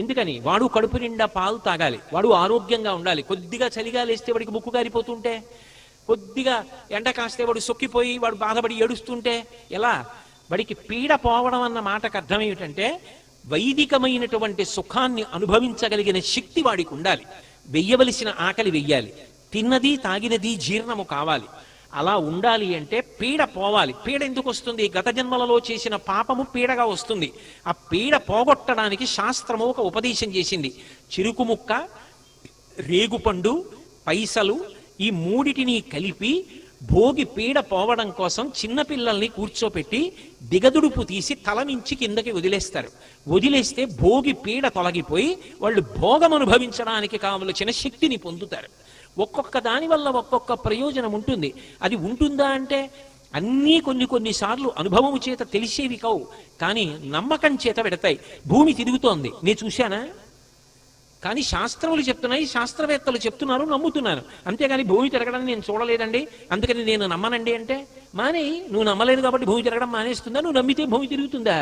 ఎందుకని వాడు కడుపు నిండా పాలు తాగాలి, వాడు ఆరోగ్యంగా ఉండాలి. కొద్దిగా చలిగా లేస్తే వాడికి ముక్కు గారిపోతుంటే, కొద్దిగా ఎండ కాస్తే వాడు సొక్కిపోయి వాడు బాధపడి ఏడుస్తుంటే ఎలా? వాడికి పీడ పోవడం అన్న మాటకు అర్థం ఏమిటంటే వైదికమైనటువంటి సుఖాన్ని అనుభవించగలిగిన శక్తి వాడికి ఉండాలి. వెయ్యవలసిన ఆకలి వెయ్యాలి, తిన్నది తాగినది జీర్ణము కావాలి. అలా ఉండాలి అంటే పీడ పోవాలి. పీడ ఎందుకు వస్తుంది? గత జన్మలలో చేసిన పాపము పీడగా వస్తుంది. ఆ పీడ పోగొట్టడానికి శాస్త్రము ఒక ఉపదేశం చేసింది. చిరుకు ముక్క, రేగుపండు, పైసలు ఈ మూడిటిని కలిపి భోగి పీడ పోవడం కోసం చిన్నపిల్లల్ని కూర్చోపెట్టి దిగదుడుపు తీసి తల నుంచి కిందకి వదిలేస్తారు. వదిలేస్తే భోగి పీడ తొలగిపోయి వాళ్ళు భోగం అనుభవించడానికి కావలసిన శక్తిని పొందుతారు. ఒక్కొక్క దాని వల్ల ఒక్కొక్క ప్రయోజనం ఉంటుంది. అది ఉంటుందా అంటే అన్నీ కొన్నిసార్లు అనుభవము చేత తెలిసేవి కావు, కానీ నమ్మకం చేత పెడతాయి. భూమి తిరుగుతోంది, నేను చూశానా? కానీ శాస్త్రములు చెప్తున్నాయి, శాస్త్రవేత్తలు చెప్తున్నారు, నమ్ముతున్నాను. అంతేగాని భూమి తిరగడం నేను చూడలేదండి అందుకని నేను నమ్మనండి అంటే మానే. నువ్వు నమ్మలేదు కాబట్టి భూమి తిరగడం మానేస్తుందా? నువ్వు నమ్మితే భూమి తిరుగుతుందా?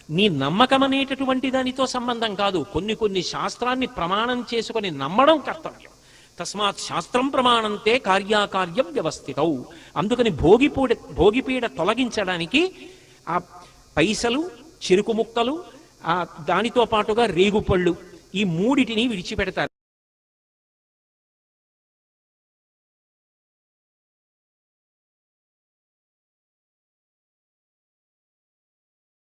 నీ నమ్మకం అనేటటువంటి దానితో సంబంధం కాదు. కొన్ని శాస్త్రాన్ని ప్రమాణం చేసుకొని నమ్మడం కర్తవ్యం. తస్మాత్ శాస్త్రం ప్రమాణంతే కార్యాకార్యం వ్యవస్థితౌ. అందుకని భోగిపీడ తొలగించడానికి ఆ పైసలు, చెరుకు ముక్కలు, దానితో పాటుగా రేగుపళ్ళు ఈ మూడిటిని విడిచిపెడతారు.